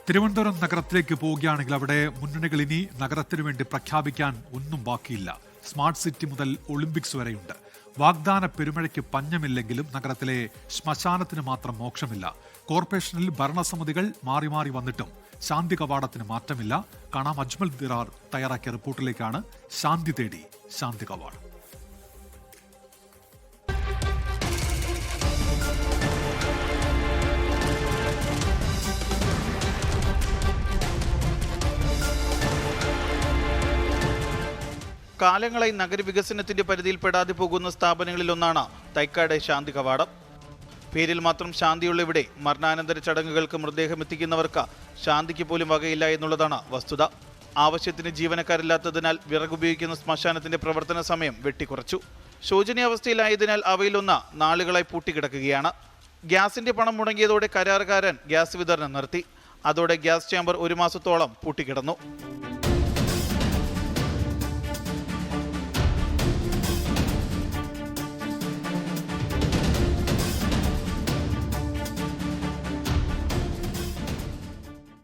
തിരുവനന്തപുരം നഗരത്തിലേക്ക് പോവുകയാണെങ്കിൽ അവിടെ മുന്നണികൾ ഇനി നഗരത്തിനു വേണ്ടി പ്രഖ്യാപിക്കാൻ ഒന്നും ബാക്കിയില്ല. സ്മാർട്ട് സിറ്റി മുതൽ ഒളിമ്പിക്സ് വരെയുണ്ട്. വാഗ്ദാന പെരുമഴയ്ക്ക് പഞ്ഞമില്ലെങ്കിലും നഗരത്തിലെ ശ്മശാനത്തിന് മാത്രം മോക്ഷമില്ല. കോർപ്പറേഷനിൽ ഭരണസമിതികൾ മാറി മാറി വന്നിട്ടും ശാന്തി കവാടത്തിന് മാറ്റമില്ല. കാണാം അജ്മൽ ദിറാർ തയ്യാറാക്കിയ റിപ്പോർട്ടിലേക്കാണ്. ശാന്തി തേടി ശാന്തി കവാടം. കാലങ്ങളായി നഗരവികസനത്തിന്റെ പരിധിയിൽപ്പെടാതെ പോകുന്ന സ്ഥാപനങ്ങളിലൊന്നാണ് തൈക്കാട് ശാന്തി കവാടം. പേരിൽ മാത്രം ശാന്തിയുള്ള ഇവിടെ മരണാനന്തര ചടങ്ങുകൾക്ക് മൃതദേഹം എത്തിക്കുന്നവർക്ക് ശാന്തിക്ക് പോലും വകയില്ല എന്നുള്ളതാണ് വസ്തുത. ആവശ്യത്തിന് ജീവനക്കാരില്ലാത്തതിനാൽ വിറകുപയോഗിക്കുന്ന ശ്മശാനത്തിന്റെ പ്രവർത്തന സമയം വെട്ടിക്കുറച്ചു. ശോചനീയാവസ്ഥയിലായതിനാൽ അവയിലൊന്ന് നാളുകളായി പൂട്ടിക്കിടക്കുകയാണ്. ഗ്യാസിന്റെ പണം മുടങ്ങിയതോടെ കരാറുകാരൻ ഗ്യാസ് വിതരണം നിർത്തി. അതോടെ ഗ്യാസ് ചേമ്പർ 1 മാസത്തോളം പൂട്ടിക്കിടന്നു.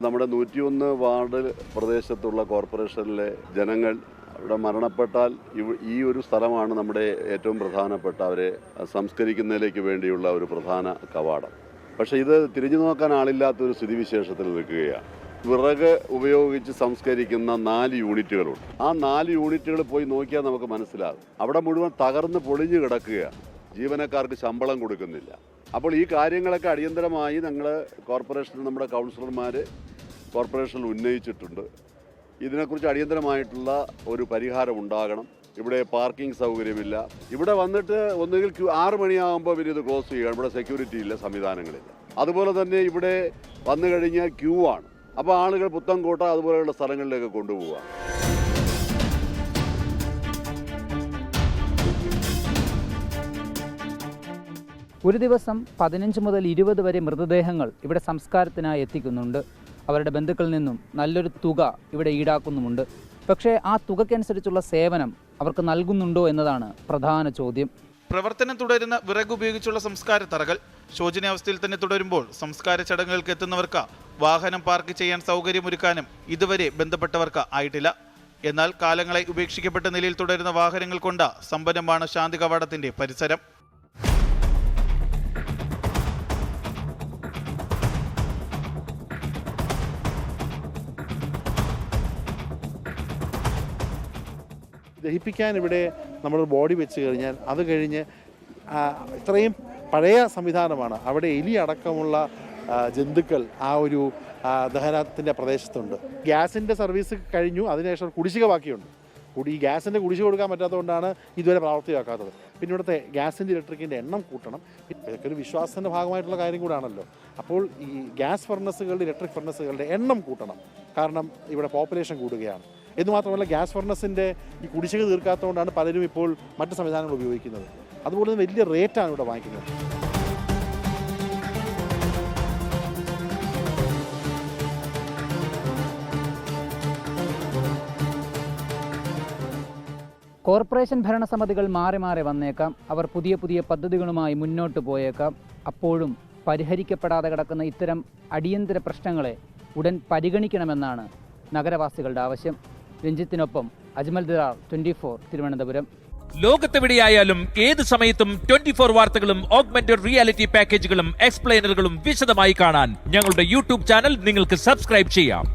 നമ്മുടെ 101 വാർഡ് പ്രദേശത്തുള്ള കോർപ്പറേഷനിലെ ജനങ്ങൾ അവിടെ മരണപ്പെട്ടാൽ ഈ ഒരു സ്ഥലമാണ് നമ്മുടെ ഏറ്റവും പ്രധാനപ്പെട്ട അവരെ സംസ്കരിക്കുന്നതിലേക്ക് വേണ്ടിയുള്ള ഒരു പ്രധാന കവാടം. പക്ഷേ ഇത് തിരിഞ്ഞു നോക്കാൻ ആളില്ലാത്തൊരു സ്ഥിതിവിശേഷത്തിൽ നിൽക്കുകയാണ്. വിറക് ഉപയോഗിച്ച് സംസ്കരിക്കുന്ന 4 യൂണിറ്റുകളുണ്ട്. ആ 4 യൂണിറ്റുകൾ പോയി നോക്കിയാൽ നമുക്ക് മനസ്സിലാകും. അവിടെ മുഴുവൻ തകർന്ന് പൊളിഞ്ഞു കിടക്കുകയാണ്. ജീവനക്കാർക്ക് ശമ്പളം കൊടുക്കുന്നില്ല. അപ്പോൾ ഈ കാര്യങ്ങളൊക്കെ അടിയന്തരമായി ഞങ്ങൾ കോർപ്പറേഷനിൽ നമ്മുടെ കൗൺസിലർമാർ കോർപ്പറേഷനിൽ ഉന്നയിച്ചിട്ടുണ്ട്. ഇതിനെക്കുറിച്ച് അടിയന്തരമായിട്ടുള്ള ഒരു പരിഹാരം ഉണ്ടാകണം. ഇവിടെ പാർക്കിംഗ് സൗകര്യമില്ല. ഇവിടെ വന്നിട്ട് ഒന്നുകിൽ 6 മണിയാകുമ്പോൾ പിന്നെ ഇത് ക്ലോസ് ചെയ്യുകയാണ്. ഇവിടെ സെക്യൂരിറ്റി ഇല്ല, സംവിധാനങ്ങളില്ല. അതുപോലെ തന്നെ ഇവിടെ വന്നു കഴിഞ്ഞാൽ ക്യൂ ആണ്. അപ്പോൾ ആളുകൾ പുത്തൻകോട്ട അതുപോലെയുള്ള സ്ഥലങ്ങളിലേക്ക് കൊണ്ടുപോവുക. ഒരു ദിവസം 15 മുതൽ 20 വരെ മൃതദേഹങ്ങൾ ഇവിടെ സംസ്കാരത്തിനായി എത്തിക്കുന്നുണ്ട്. അവരുടെ ബന്ധുക്കളിൽ നിന്നും നല്ലൊരു തുക ഇവിടെ ഈടാക്കുന്നുമുണ്ട്. പക്ഷേ ആ തുകയ്ക്കനുസരിച്ചുള്ള സേവനം അവർക്ക് നൽകുന്നുണ്ടോ എന്നതാണ് പ്രധാന ചോദ്യം. പ്രവർത്തനം തുടരുന്ന വിറക് ഉപയോഗിച്ചുള്ള സംസ്കാര തറകൾ ശോചനീയാവസ്ഥയിൽ തന്നെ തുടരുമ്പോൾ സംസ്കാര ചടങ്ങുകൾക്ക് എത്തുന്നവർക്ക് വാഹനം പാർക്ക് ചെയ്യാൻ സൗകര്യമൊരുക്കാനും ഇതുവരെ ബന്ധപ്പെട്ടവർക്ക് ആയിട്ടില്ല. എന്നാൽ കാലങ്ങളായി ഉപേക്ഷിക്കപ്പെട്ട നിലയിൽ തുടരുന്ന വാഹനങ്ങൾ കൊണ്ട് സമ്പന്നമാണ് ശാന്തി കവാടത്തിന്റെ പരിസരം. ദഹിപ്പിക്കാൻ ഇവിടെ നമ്മൾ ബോഡി വെച്ച് കഴിഞ്ഞാൽ അത് കഴിഞ്ഞ് ഇത്രയും പഴയ സംവിധാനമാണ്. അവിടെ എലി അടക്കമുള്ള ജന്തുക്കൾ ആ ഒരു ദഹനത്തിൻ്റെ പ്രദേശത്തുണ്ട്. ഗ്യാസിൻ്റെ സർവീസ് കഴിഞ്ഞു. അതിനുശേഷം കുടിശ്ശിക ബാക്കിയുണ്ട്. ഈ ഗ്യാസിൻ്റെ കുടിശ്ശിക കൊടുക്കാൻ പറ്റാത്തതുകൊണ്ടാണ് ഇതുവരെ പ്രാവർത്തികമാക്കാത്തത്. പിന്നെ ഇവിടുത്തെ ഗ്യാസിൻ്റെ ഇലക്ട്രിക്കിൻ്റെ എണ്ണം കൂട്ടണം. ഇതൊക്കെ ഒരു വിശ്വാസത്തിൻ്റെ ഭാഗമായിട്ടുള്ള കാര്യം കൂടാണല്ലോ. അപ്പോൾ ഈ ഗ്യാസ് ഫർണസുകളുടെ ഇലക്ട്രിക് ഫർണസുകളുടെ എണ്ണം കൂട്ടണം. കാരണം ഇവിടെ പോപ്പുലേഷൻ കൂടുകയാണ്. എന്നുമാത്രമല്ല ഗ്യാസ് ഫർണസിൻ്റെ ഈ കുടിശ്ശിക തീർക്കാത്തതുകൊണ്ടാണ് പലരും ഇപ്പോൾ മറ്റ് സംവിധാനങ്ങൾ ഉപയോഗിക്കുന്നത്. അതുപോലെ തന്നെ വലിയ റേറ്റാണ് ഇവിടെ വാങ്ങിക്കുന്നത്. കോർപ്പറേഷൻ ഭരണസമിതികൾ മാറി മാറി വന്നേക്കാം. അവർ പുതിയ പുതിയ പദ്ധതികളുമായി മുന്നോട്ട് പോയേക്കാം. അപ്പോഴും പരിഹരിക്കപ്പെടാതെ കിടക്കുന്ന ഇത്തരം അടിയന്തര പ്രശ്നങ്ങളെ ഉടൻ പരിഗണിക്കണമെന്നാണ് നഗരവാസികളുടെ ആവശ്യം. രഞ്ജിത്തിനൊപ്പം അജ്മൽ ദിറാർ, 24 തിരുവനന്തപുരം. ലോകത്തെവിടെയായാലും ഏത് സമയത്തും 24 വാർത്തകളും ഓഗ്മെന്റഡ് റിയാലിറ്റി പാക്കേജുകളും എക്സ്പ്ലെയിനറുകളും വിശദമായി കാണാൻ ഞങ്ങളുടെ യൂട്യൂബ് ചാനൽ നിങ്ങൾക്ക് സബ്സ്ക്രൈബ് ചെയ്യാം.